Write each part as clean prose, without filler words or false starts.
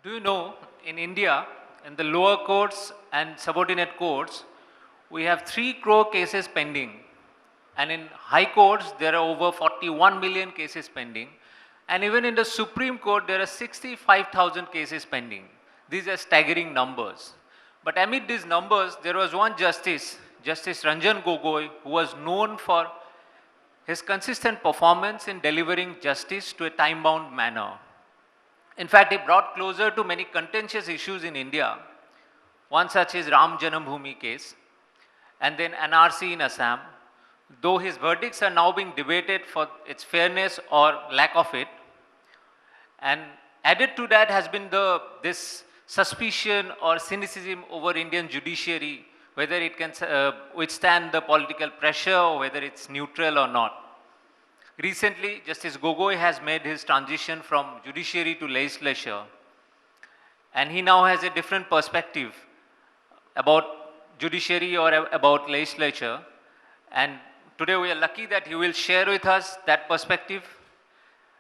Do you know, in India, in the lower courts and subordinate courts, we have 3 crore cases pending. And in high courts, there are over 41 million cases pending. And even in the Supreme Court, there are 65,000 cases pending. These are staggering numbers. But amid these numbers, there was one justice, Justice Ranjan Gogoi, who was known for his consistent performance in delivering justice to a time bound manner. In fact, he brought closer to many contentious issues in India. One such is Ram Janambhoomi case, and then NRC in Assam. Though his verdicts are now being debated for its fairness or lack of it, and added to that has been this suspicion or cynicism over Indian judiciary, whether it can withstand the political pressure or whether it's neutral or not. Recently, Justice Gogoi has made his transition from judiciary to legislature, and he now has a different perspective about judiciary or about legislature. And today we are lucky that he will share with us that perspective.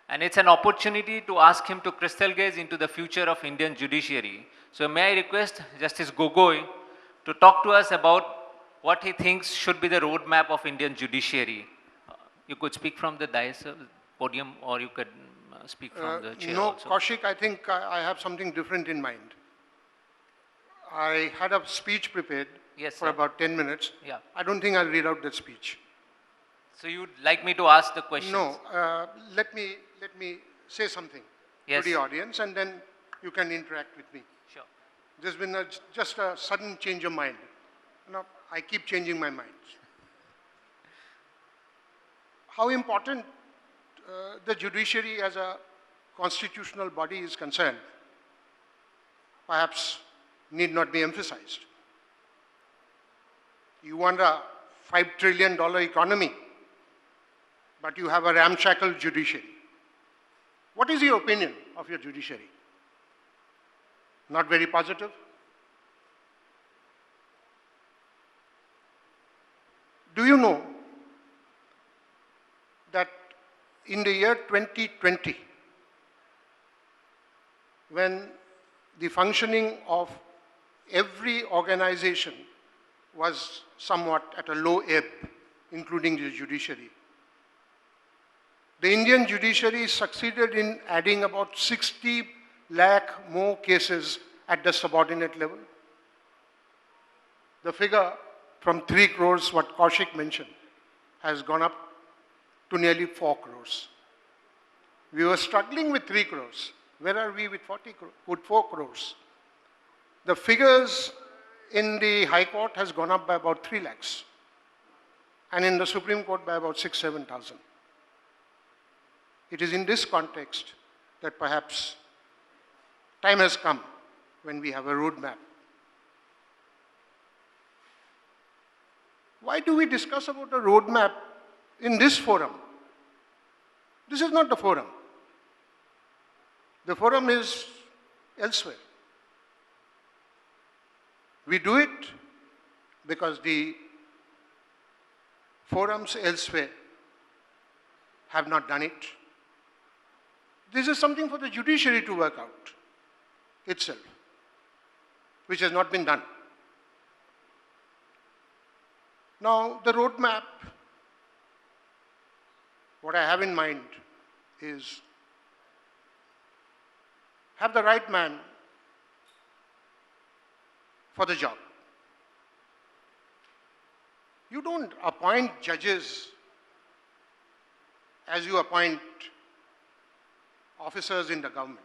And it's an opportunity to ask him to crystal gaze into the future of Indian judiciary. So may I request Justice Gogoi to talk to us about what he thinks should be the roadmap of Indian judiciary. You could speak from the dais, podium, or you could speak from the chair No, also. Kaushik, I think I have something different in mind. I had a speech prepared Yes, for sir. about 10 minutes. Yeah. I don't think I'll read out that speech. So you'd like me to ask the questions? No, let me say something Yes. to the audience, and then you can interact with me. Sure. There's been just a sudden change of mind. I keep changing my mind. How important the judiciary as a constitutional body is concerned, perhaps need not be emphasized. You want a $5 trillion economy, but you have a ramshackle judiciary. What is your opinion of your judiciary? Not very positive? Do you know that in the year 2020, when the functioning of every organization was somewhat at a low ebb, including the judiciary, the Indian judiciary succeeded in adding about 60 lakh more cases at the subordinate level. The figure from 3 crores, what Kaushik mentioned, has gone up to nearly 4 crores. We were struggling with 3 crores. Where are we with 4 crores? The figures in the High Court has gone up by about 3 lakhs, and in the Supreme Court by about 6,000-7,000. It is in this context that perhaps time has come when we have a roadmap. Why do we discuss about a roadmap in this forum? This is not the forum. The forum is elsewhere. We do it because the forums elsewhere have not done it. This is something for the judiciary to work out itself, which has not been done. Now, the roadmap, what I have in mind is have the right man for the job. You don't appoint judges as you appoint officers in the government.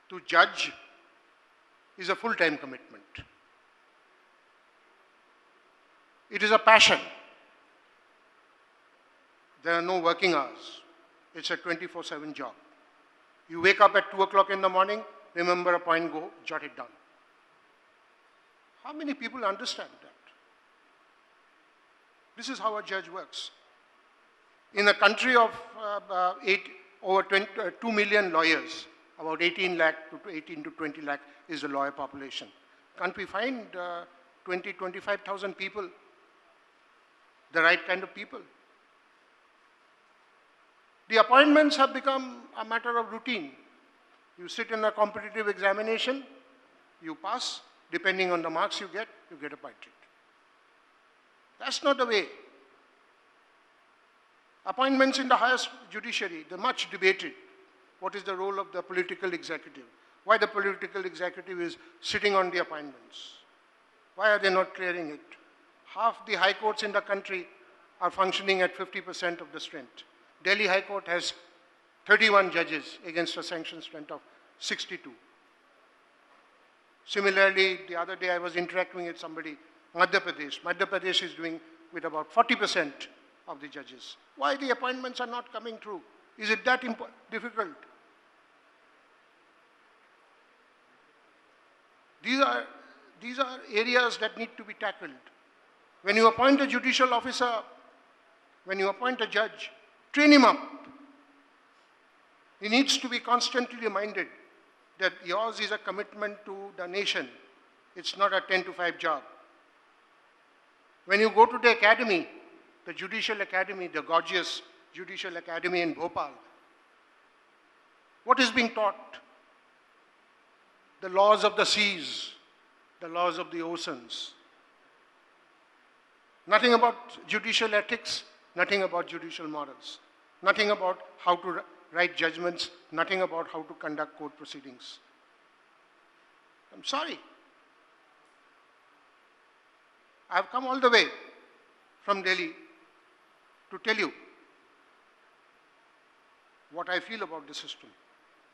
To judge is a full-time commitment. It is a passion. There are no working hours. It's a 24/7 job. You wake up at 2 o'clock in the morning, remember a point, go, jot it down. How many people understand that? This is how a judge works. In a country of over 2 million lawyers, about 18 to 20 lakh is the lawyer population. Can't we find 25,000 people, the right kind of people? The appointments have become a matter of routine. You sit in a competitive examination, you pass, depending on the marks you get appointed. That's not the way. Appointments in the highest judiciary, they're much debated. What is the role of the political executive? Why the political executive is sitting on the appointments? Why are they not clearing it? Half the high courts in the country are functioning at 50% of the strength. Delhi High Court has 31 judges against a sanction strength of 62. Similarly, the other day I was interacting with somebody, Madhya Pradesh. Madhya Pradesh is doing with about 40% of the judges. Why the appointments are not coming through? Is it that difficult? These are areas that need to be tackled. When you appoint a judicial officer, when you appoint a judge, train him up. He needs to be constantly reminded that yours is a commitment to the nation. It's not a 10 to 5 job. When you go to the academy, the Judicial Academy, the gorgeous Judicial Academy in Bhopal, what is being taught? The laws of the seas, the laws of the oceans. Nothing about judicial ethics, nothing about judicial morals, nothing about how to write judgments, nothing about how to conduct court proceedings. I'm sorry. I've come all the way from Delhi to tell you what I feel about the system.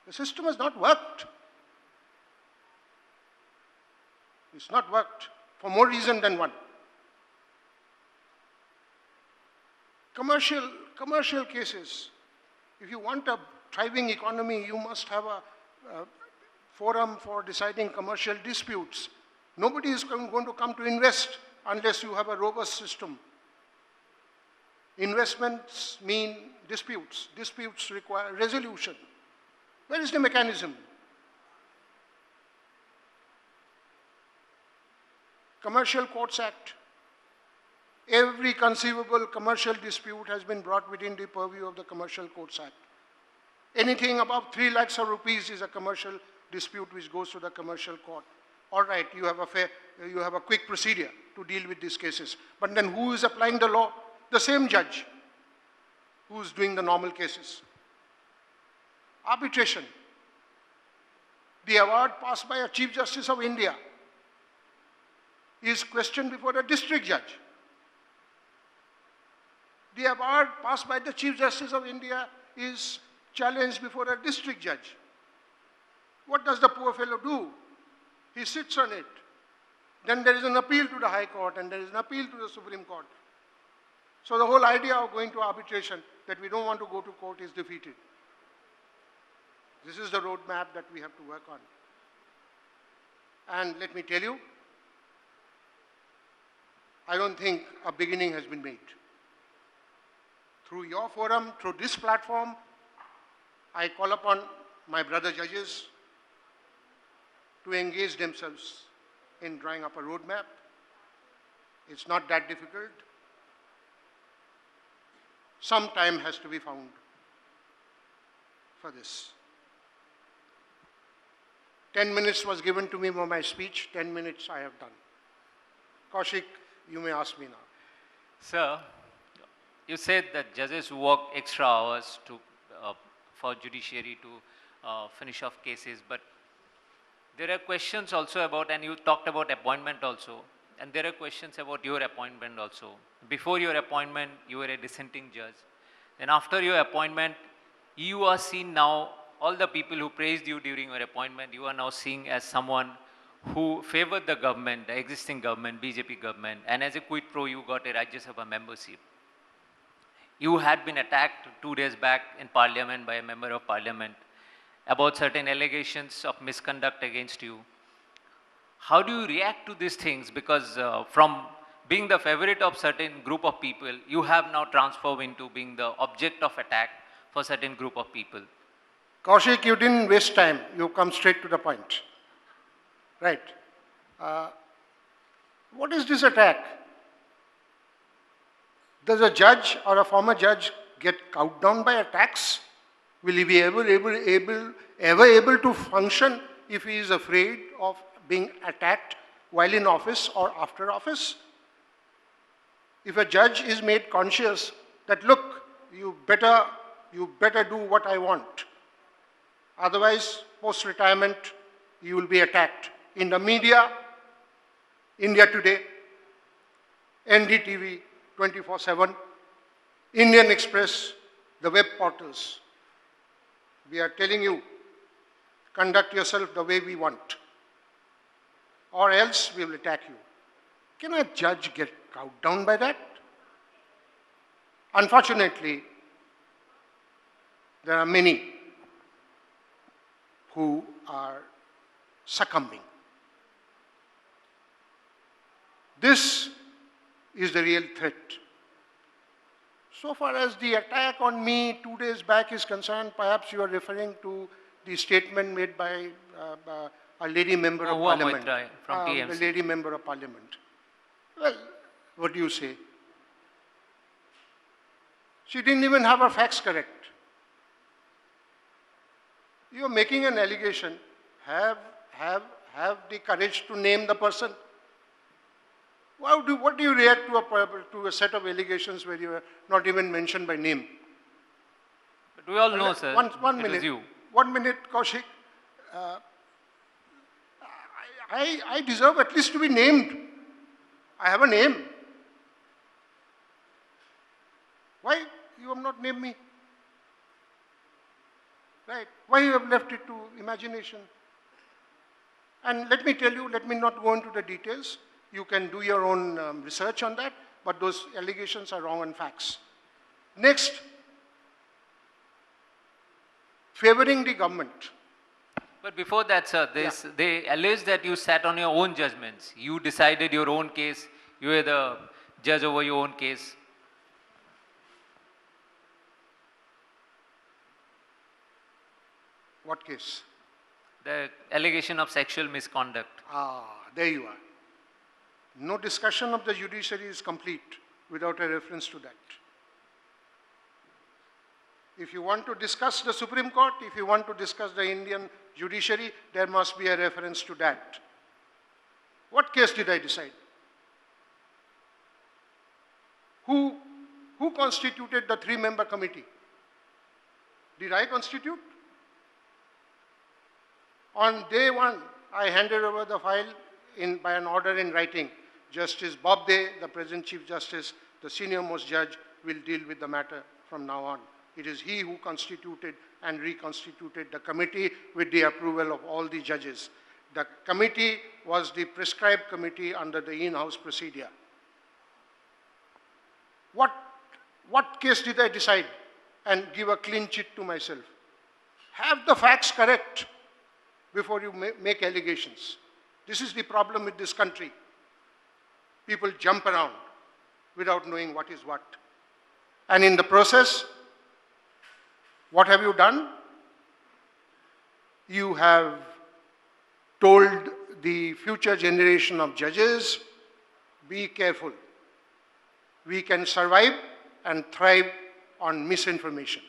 The system has not worked. It's not worked for more reason than one. Commercial cases. If you want a thriving economy, you must have a forum for deciding commercial disputes. Nobody is going to come to invest unless you have a robust system. Investments mean disputes. Disputes require resolution. Where is the mechanism? Commercial Courts Act. Every conceivable commercial dispute has been brought within the purview of the Commercial Courts Act. Anything above 3 lakhs of rupees is a commercial dispute which goes to the commercial court. All right, you have a quick procedure to deal with these cases. But then who is applying the law? The same judge who is doing the normal cases. Arbitration. The award passed by a Chief Justice of India is questioned before a district judge. The award passed by the Chief Justice of India is challenged before a district judge. What does the poor fellow do? He sits on it. Then there is an appeal to the High Court and there is an appeal to the Supreme Court. So the whole idea of going to arbitration, that we don't want to go to court, is defeated. This is the roadmap that we have to work on. And let me tell you, I don't think a beginning has been made. Through your forum, through this platform, I call upon my brother judges to engage themselves in drawing up a roadmap. It's not that difficult. Some time has to be found for this. 10 minutes was given to me for my speech, 10 minutes I have done. Kaushik, you may ask me now. Sir, you said that judges work extra hours for judiciary to finish off cases, but there are questions also about, and you talked about appointment also, and there are questions about your appointment also. Before your appointment, you were a dissenting judge. Then after your appointment, you are seen now, all the people who praised you during your appointment, you are now seen as someone who favored the government, the existing government, BJP government, and as a quid pro, you got a Rajya Sabha membership. You had been attacked 2 days back in Parliament by a member of Parliament about certain allegations of misconduct against you. How do you react to these things? Because from being the favorite of certain group of people, you have now transformed into being the object of attack for certain group of people. Kaushik, you didn't waste time. You come straight to the point. Right. What is this attack? Does a judge or a former judge get cowed down by attacks? Will he be ever able to function if he is afraid of being attacked while in office or after office? If a judge is made conscious that, look, you better do what I want. Otherwise, post-retirement, you will be attacked. In the media, India Today, NDTV 24/7, Indian Express, the web portals. We are telling you, conduct yourself the way we want, or else we will attack you. Can a judge get cowed down by that? Unfortunately, there are many who are succumbing. This is the real threat. So far as the attack on me 2 days back is concerned, perhaps you are referring to the statement made by a lady member of Mahua parliament. Moitra from TMC. The lady member of parliament. Well, what do you say? She didn't even have her facts correct. You are making an allegation. Have the courage to name the person. What do you react to a set of allegations where you are not even mentioned by name? But we all know, sir. One it minute. was you. 1 minute, Kaushik. I deserve at least to be named. I have a name. Why you have not named me? Right? Why you have left it to imagination? And let me tell you, let me not go into the details. You can do your own research on that, but those allegations are wrong on facts. Next, favoring the government. But before that, sir, they allege that you sat on your own judgments. You decided your own case. You were the judge over your own case. What case? The allegation of sexual misconduct. There you are. No discussion of the judiciary is complete without a reference to that. If you want to discuss the Supreme Court, if you want to discuss the Indian judiciary, there must be a reference to that. What case did I decide? Who constituted the 3-member committee? Did I constitute? On day 1, I handed over the file by an order in writing. Justice Bobde, the present Chief Justice, the senior most judge, will deal with the matter from now on. It is he who constituted and reconstituted the committee with the approval of all the judges. The committee was the prescribed committee under the in-house procedure. What case did I decide and give a clean chit to myself? Have the facts correct before you make allegations. This is the problem with this country. People jump around without knowing what is what. And in the process, what have you done? You have told the future generation of judges, be careful. We can survive and thrive on misinformation.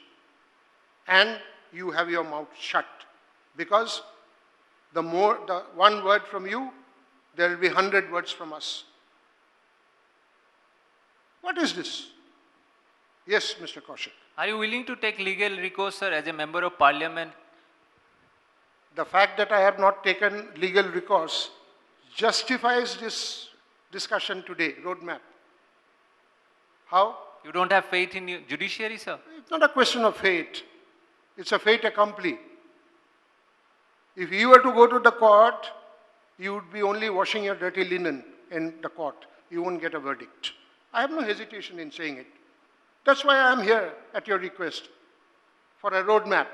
And you have your mouth shut, because the one word from you, there will be 100 words from us. What is this? Yes, Mr. Kaushik. Are you willing to take legal recourse, sir, as a member of parliament? The fact that I have not taken legal recourse justifies this discussion today, roadmap. How? You don't have faith in your judiciary, sir? It's not a question of fate. It's a fait accompli. If you were to go to the court, you would be only washing your dirty linen in the court. You won't get a verdict. I have no hesitation in saying it. That's why I am here at your request for a roadmap.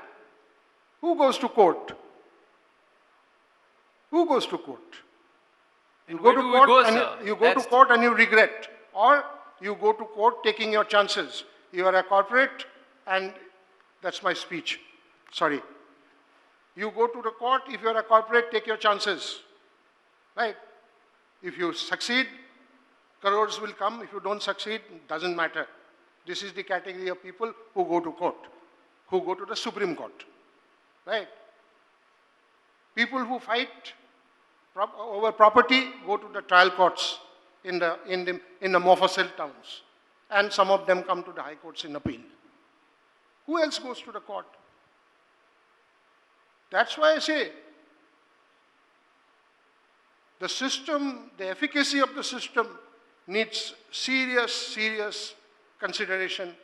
Who goes to court? Who goes to court? You go to court and you go to court and you regret, or you go to court taking your chances. You are a corporate, and that's my speech. Sorry. You go to the court, if you are a corporate, take your chances. Right? If you succeed, crores will come. If you don't succeed, it doesn't matter. This is the category of people who go to court. who go to the Supreme Court, right? People who fight over property go to the trial courts in the Mofussil towns, and some of them come to the high courts in appeal. Who else goes to the court? That's why I say the system, the efficacy of the system needs serious consideration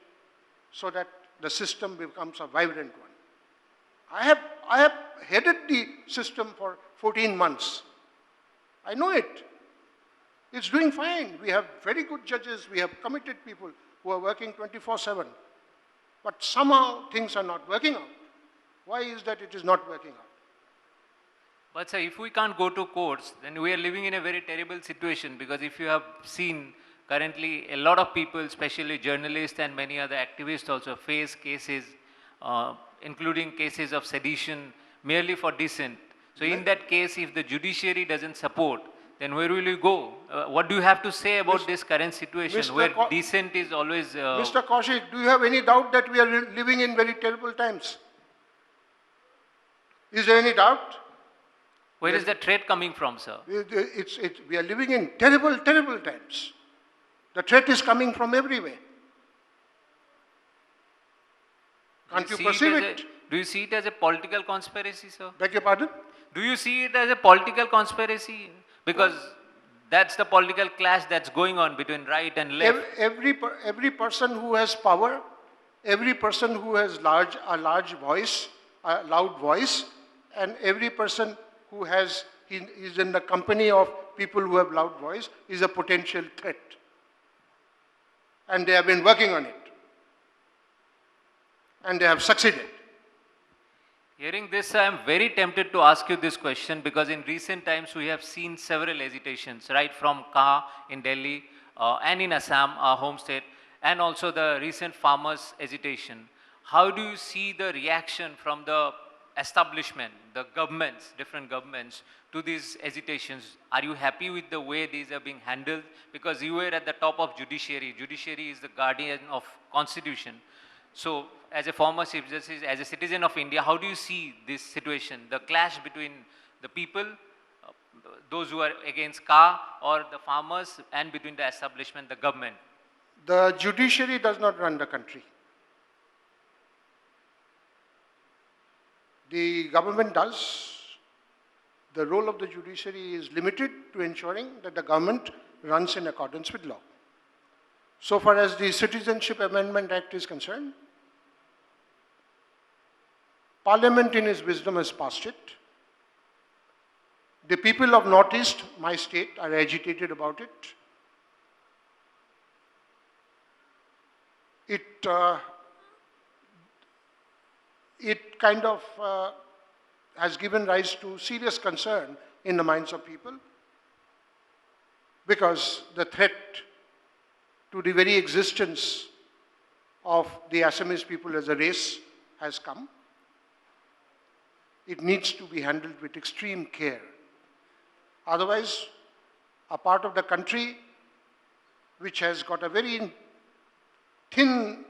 so that the system becomes a vibrant one. I have headed the system for 14 months. I know it. It's doing fine. We have very good judges. We have committed people who are working 24/7. But somehow things are not working out. Why is that it is not working out? But sir, if we can't go to courts, then we are living in a very terrible situation, because if you have seen currently, a lot of people, especially journalists and many other activists also, face cases, including cases of sedition, merely for dissent. So in that case, if the judiciary doesn't support, then where will you go? What do you have to say about this current situation Mr. where dissent is always... Mr. Kaushik, do you have any doubt that we are living in very terrible times? Is there any doubt? Where is the threat coming from, sir? We are living in terrible times. The threat is coming from everywhere. Can't you perceive it? Do you see it as a political conspiracy, sir? Beg your pardon? Do you see it as a political conspiracy? Because that's the political clash that's going on between right and left. Every person who has power, every person who has a loud voice, and every person who is in the company of people who have loud voice is a potential threat. And they have been working on it. And they have succeeded. Hearing this, I am very tempted to ask you this question, because in recent times we have seen several hesitations, right from Ka in Delhi and in Assam, our home state, and also the recent farmers' agitation. How do you see the reaction from the establishment, the governments, different governments, to these hesitations? Are you happy with the way these are being handled? Because you were at the top of judiciary. Judiciary is the guardian of constitution. So, as a former Chief Justice, as a citizen of India, how do you see this situation, the clash between the people, those who are against Ka, or the farmers, and between the establishment, the government? The judiciary does not run the country. The government does. The role of the judiciary is limited to ensuring that the government runs in accordance with law. So far as the Citizenship Amendment Act is concerned, Parliament in its wisdom has passed it. The people of Northeast, my state, are agitated about it. It kind of has given rise to serious concern in the minds of people, because the threat to the very existence of the Assamese people as a race has come. It needs to be handled with extreme care. Otherwise, a part of the country which has got a very thin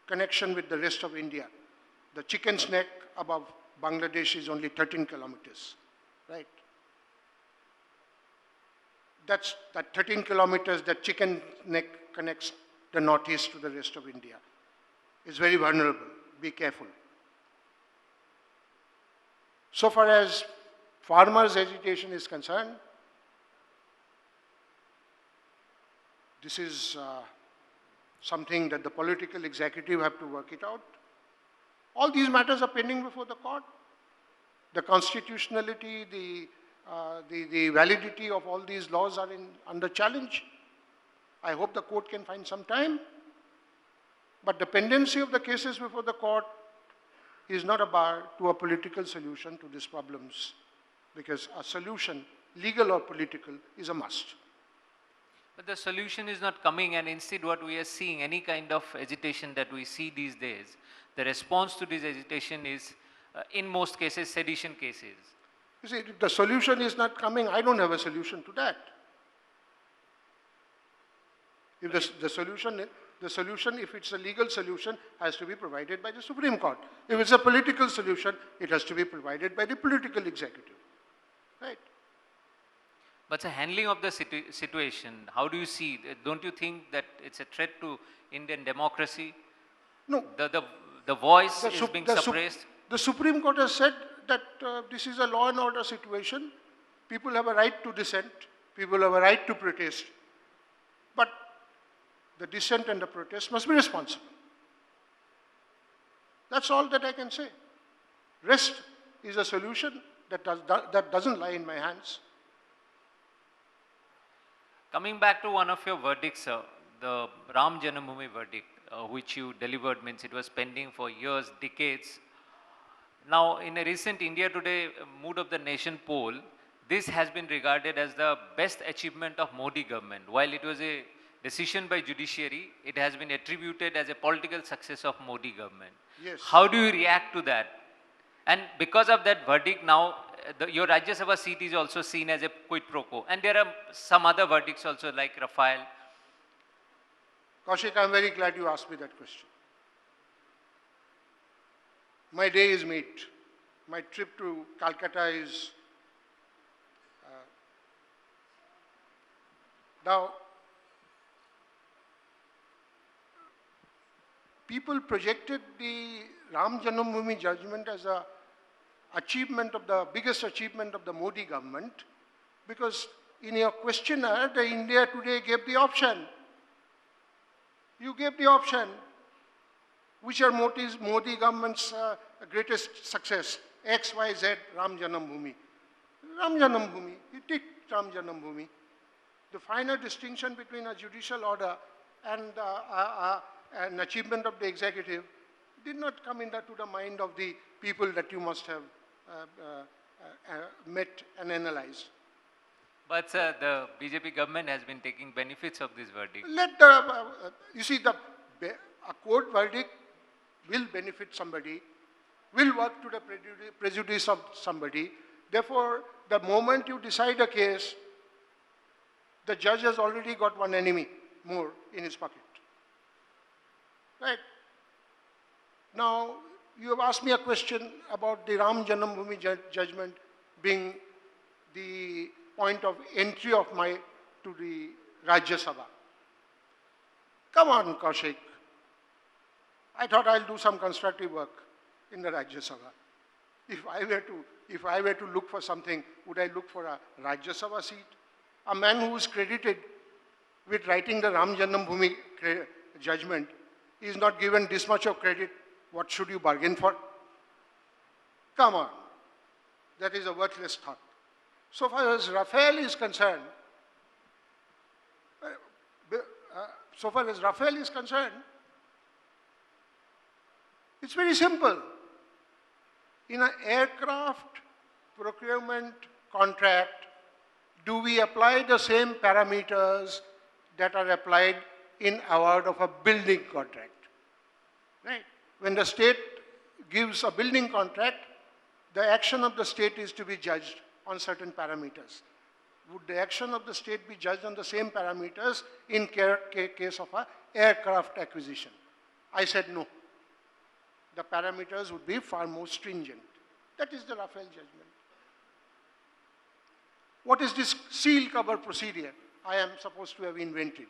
connection with the rest of India, the chicken's neck above Bangladesh is only 13 kilometers, right? That 13 kilometers, that chicken neck connects the Northeast to the rest of India. It's very vulnerable. Be careful. So far as farmers' agitation is concerned, this is something that the political executive have to work it out. All these matters are pending before the court. The constitutionality, the validity of all these laws are under challenge. I hope the court can find some time. But the pendency of the cases before the court is not a bar to a political solution to these problems, because a solution, legal or political, is a must. But the solution is not coming, and instead what we are seeing, any kind of agitation that we see these days, the response to this agitation is, in most cases, sedition cases. You see, if the solution is not coming, I don't have a solution to that. If the solution The solution, if it's a legal solution, has to be provided by the Supreme Court. If it's a political solution, it has to be provided by the political executive. Right? But the handling of the situation, how do you see? Don't you think that it's a threat to Indian democracy? No. The voice The is Sup- being the Sup- suppressed. The Supreme Court has said that this is a law and order situation. People have a right to dissent. People have a right to protest. But the dissent and the protest must be responsible. That's all that I can say. Rest is a solution that doesn't lie in my hands. Coming back to one of your verdicts, sir, the Ram Janmabhoomi verdict, which you delivered, means it was pending for years, decades. Now, in a recent India Today Mood of the Nation poll, this has been regarded as the best achievement of Modi government. While it was a decision by judiciary, it has been attributed as a political success of Modi government. Yes. How do you react to that? And because of that verdict now, your Rajya Sabha seat is also seen as a quid pro quo. And there are some other verdicts also like Rafale. Kaushik, I'm very glad you asked me that question. My day is made. My trip to Calcutta is now. People projected the Ram Janmabhoomi judgment as a biggest achievement of the Modi government, because in your questionnaire, the India Today gave the option. You gave the option. Which are Modi government's greatest success? X, Y, Z, Ram Janmabhoomi. Ram Janmabhoomi. He ticked Ram Janmabhoomi. The finer distinction between a judicial order and an achievement of the executive did not come into the mind of the people that you must have met and analyzed. But sir, the BJP government has been taking benefits of this verdict. You see, a court verdict will benefit somebody, will work to the prejudice of somebody. Therefore, the moment you decide a case, the judge has already got one enemy more in his pocket. Right? Now, you have asked me a question about the Ram Janmabhoomi judgment being the point of entry of to the Rajya Sabha. Come on, Kaushik. I thought I'll do some constructive work in the Rajya Sabha. If I were to look for something, would I look for a Rajya Sabha seat? A man who is credited with writing the Ram Janmabhoomi judgment is not given this much of credit. What should you bargain for? Come on. That is a worthless thought. So far as Rafale is concerned, it's very simple. In an aircraft procurement contract, do we apply the same parameters that are applied in award of a building contract? Right? When the state gives a building contract, the action of the state is to be judged on certain parameters. Would the action of the state be judged on the same parameters in case of an aircraft acquisition? I said no. The parameters would be far more stringent. That is the Rafale judgment. What is this seal cover procedure I am supposed to have invented?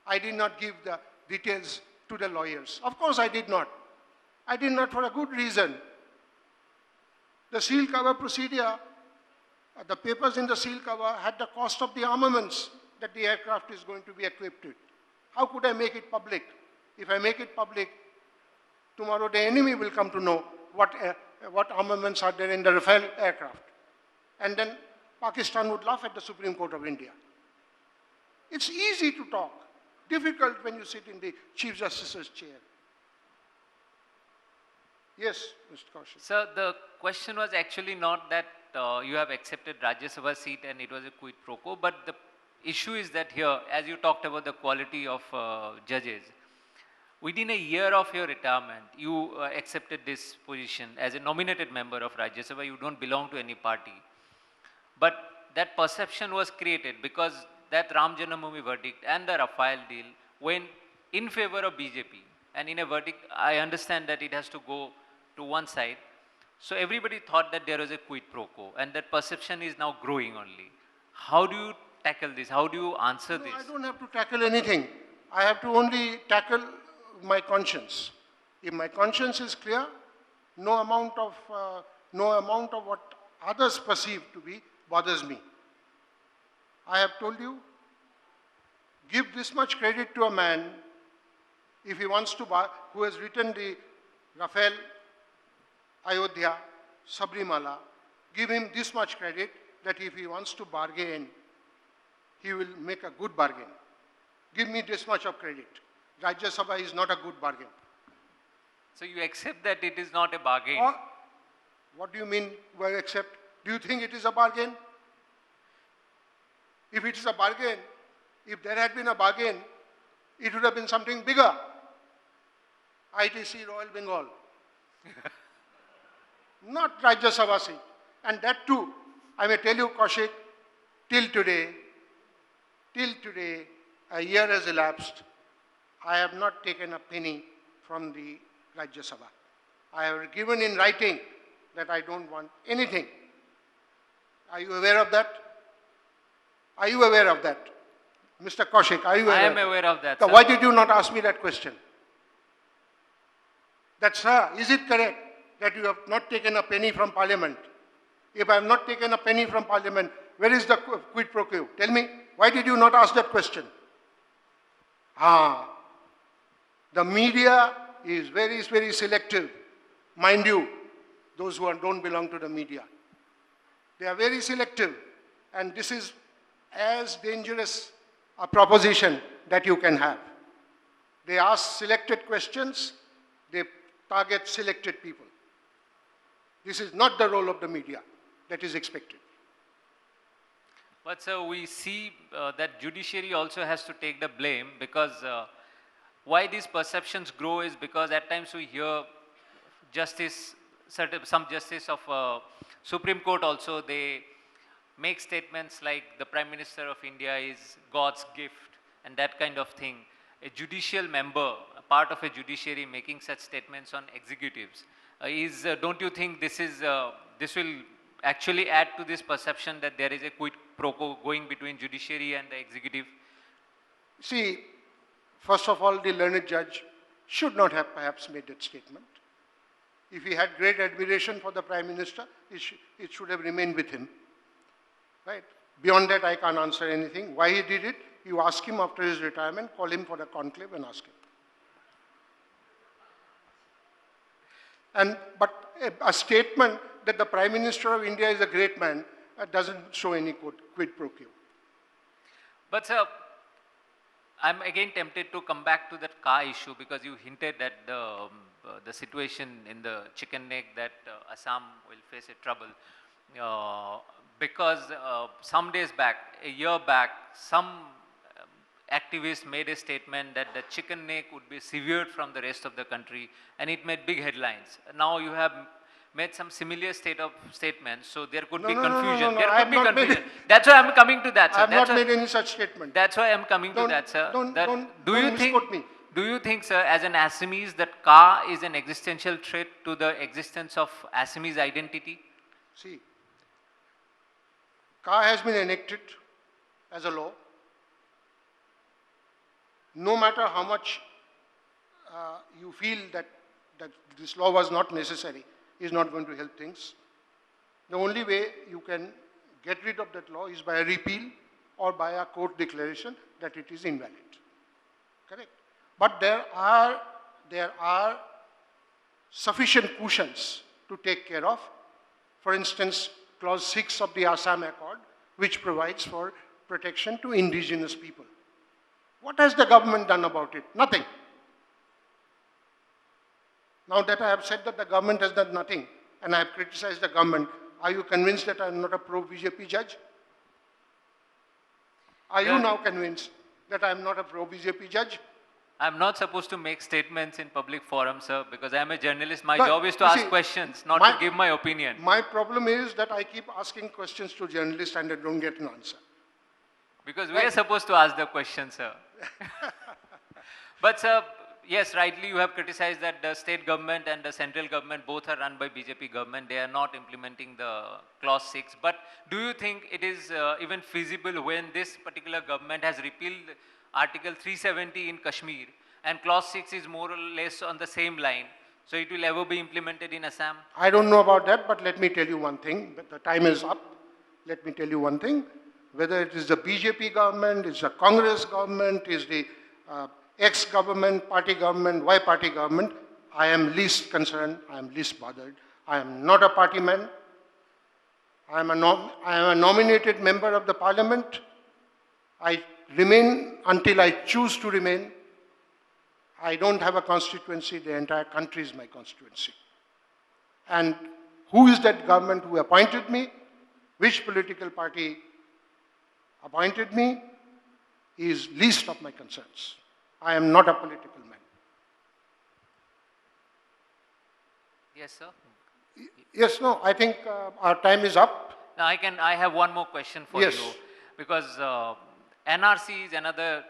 I did not give the details to the lawyers. Of course I did not. I did not for a good reason. The seal cover procedure, the papers in the seal cover had the cost of the armaments that the aircraft is going to be equipped with. How could I make it public? If I make it public, tomorrow the enemy will come to know what armaments are there in the Rafale aircraft. And then Pakistan would laugh at the Supreme Court of India. It's easy to talk, difficult when you sit in the Chief Justice's chair. Yes, Mr. Kaushik. Sir, the question was actually not that you have accepted Rajya Sabha seat and it was a quid pro quo, but the issue is that here, as you talked about the quality of judges, within a year of your retirement, you accepted this position as a nominated member of Rajya Sabha. You don't belong to any party. But that perception was created because that Ram Janmabhoomi verdict and the Rafale deal, when in favor of BJP, and in a verdict, I understand that it has to go to one side. So everybody thought that there was a quid pro quo, and that perception is now growing only. How do you tackle this? How do you answer No, this? I don't have to tackle anything. I have to only tackle my conscience. If my conscience is clear, no amount of what others perceive to be bothers me. I have told you, give this much credit to a man if he wants to buy, who has written the Rafael, Ayodhya, Sabrimala, give him this much credit that if he wants to bargain, he will make a good bargain. Give me this much of credit. Rajya Sabha is not a good bargain. So you accept that it is not a bargain? Or, what do you mean by accept? Do you think it is a bargain? If it is a bargain, if there had been a bargain, it would have been something bigger. ITC Royal Bengal. Not Rajya Sabha seat. And that too, I may tell you, Kaushik, till today, a year has elapsed, I have not taken a penny from the Rajya Sabha. I have given in writing that I don't want anything. Are you aware of that? Are you aware of that? Mr. Kaushik, are you aware? I am aware of that, So sir. why did you not ask me that question? That, sir, is it correct that you have not taken a penny from Parliament? If I have not taken a penny from Parliament, where is the quid pro quo? Tell me, why did you not ask that question? The media is very, very selective. Mind you, those who don't belong to the media. They are very selective. And this is as dangerous a proposition that you can have. They ask selected questions, they target selected people. This is not the role of the media that is expected. But sir, we see that judiciary also has to take the blame, because why these perceptions grow is because at times we hear some justice of Supreme Court also, they make statements like the Prime Minister of India is God's gift and that kind of thing. A judicial member, a part of a judiciary making such statements on executives, don't you think this will actually add to this perception that there is a quid pro quo going between judiciary and the executive? See, first of all, the learned judge should not have perhaps made that statement. If he had great admiration for the Prime Minister, it should have remained with him. Right? Beyond that, I can't answer anything. Why he did it, you ask him after his retirement, call him for a conclave and ask him. But a statement that the Prime Minister of India is a great man doesn't show any quid pro quo. But sir, I'm again tempted to come back to that car issue, because you hinted at the situation in the chicken neck that Assam will face a trouble. Because some days back, a year back, some activists made a statement that the chicken neck would be severed from the rest of the country, and it made big headlines. Now you have made some similar statements, so there could be confusion. I have not made it. That's why I'm coming to that, sir. I have not made any such statement. That's why I'm coming to that, sir. Don't think, misquote me. do you think, sir, as an Assamese, that Ka is an existential threat to the existence of Assamese identity? See, Ka has been enacted as a law. No matter how much you feel that this law was not necessary, is not going to help things. The only way you can get rid of that law is by a repeal or by a court declaration that it is invalid. Correct? But there are sufficient cushions to take care of. For instance, Clause 6 of the Assam Accord, which provides for protection to indigenous people. What has the government done about it? Nothing. Now that I have said that the government has done nothing, and I have criticized the government, are you convinced that I am not a pro-BJP judge? Are you now convinced that I am not a pro-BJP judge? I'm not supposed to make statements in public forums, sir, because I'm a journalist. My But, job is to you ask see, questions, not my- to give my opinion. My problem is that I keep asking questions to journalists and I don't get an answer. Because we are supposed to ask the question, sir. But sir, yes, rightly you have criticized that the state government and the central government both are run by BJP government. They are not implementing the clause 6. But do you think it is even feasible when this particular government has repealed Article 370 in Kashmir and clause 6 is more or less on the same line? So it will ever be implemented in Assam? I don't know about that, but let me tell you one thing. But the time is up. Let me tell you one thing. Whether it is the BJP government, it's the Congress government, is the X government, party government, Y party government, I am least concerned, I am least bothered. I am not a party man. I am a nominated member of the parliament. I remain until I choose to remain. I don't have a constituency, the entire country is my constituency. And who is that government who appointed me? Which political party appointed me is least of my concerns. I am not a political man. Yes, sir. Yes, no, I think our time is up. Now I have one more question for Yes. you, because NRC is another,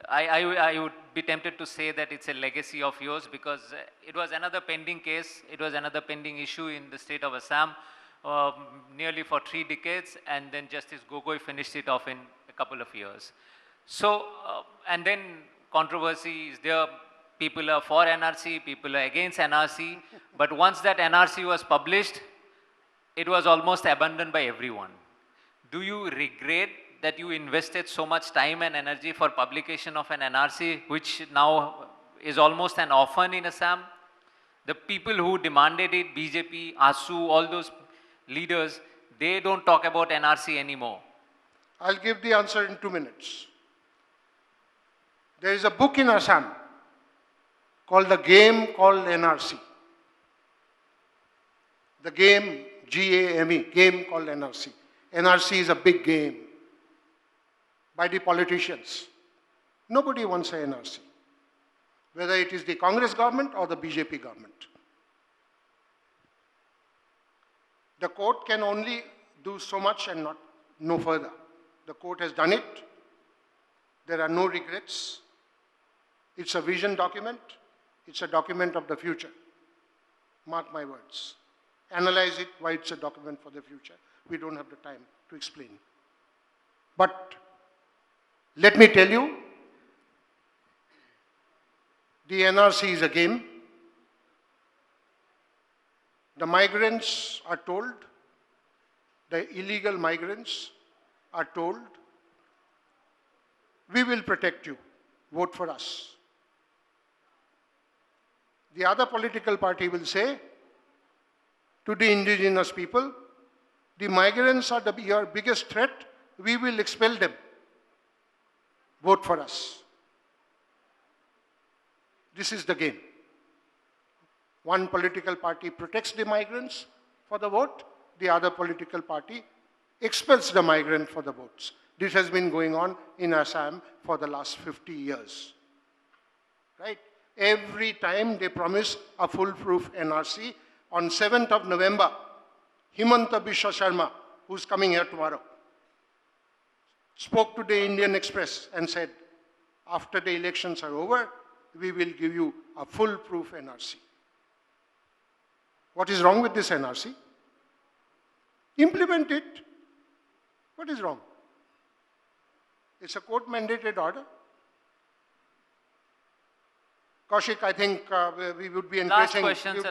I would be tempted to say that it's a legacy of yours, because it was another pending case, it was another pending issue in the state of Assam, nearly for 3 decades, and then Justice Gogoi finished it off in a couple of years. So, and then controversy is there, people are for NRC, people are against NRC, but once that NRC was published, it was almost abandoned by everyone. Do you regret that you invested so much time and energy for publication of an NRC, which now is almost an orphan in Assam? The people who demanded it, BJP, ASU, all those leaders, they don't talk about NRC anymore. I'll give the answer in 2 minutes. There is a book in Assam called The Game called NRC. The game, G-A-M-E, game called NRC. NRC is a big game by the politicians. Nobody wants an NRC, whether it is the Congress government or the BJP government. The court can only do so much and not no further. The court has done it. There are no regrets. It's a vision document. It's a document of the future. Mark my words. Analyze it why it's a document for the future. We don't have the time to explain. But let me tell you, the NRC is a game. The migrants are told, the illegal migrants are told, we will protect you, vote for us. The other political party will say to the indigenous people, the migrants are your biggest threat, we will expel them, vote for us. This is the game. One political party protects the migrants for the vote, the other political party expels the migrant for the votes. This has been going on in Assam for the last 50 years. Right? Every time they promise a foolproof NRC. On 7th of November, Himanta Biswa Sharma, who's coming here tomorrow, spoke to the Indian Express and said, after the elections are over, we will give you a foolproof NRC. What is wrong with this NRC? Implement it. What is wrong? It's a court-mandated order. Kaushik, I think we would be encouraging...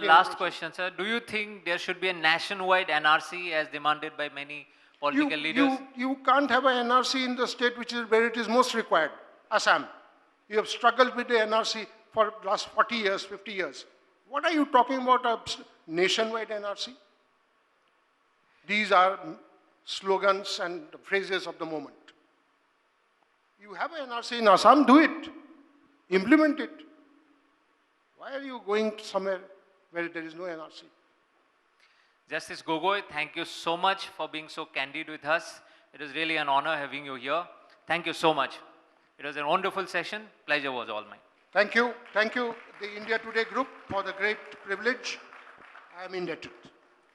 Last question, sir. Do you think there should be a nationwide NRC as demanded by many political leaders? You can't have an NRC in the state where it is most required, Assam. You have struggled with the NRC for the last 40 years, 50 years. What are you talking about, a nationwide NRC? These are slogans and phrases of the moment. You have an NRC in Assam, do it. Implement it. Why are you going somewhere where there is no NRC? Justice Gogoi, thank you so much for being so candid with us. It is really an honor having you here. Thank you so much. It was a wonderful session. Pleasure was all mine. Thank you. Thank you, the India Today group, for the great privilege. I am indebted.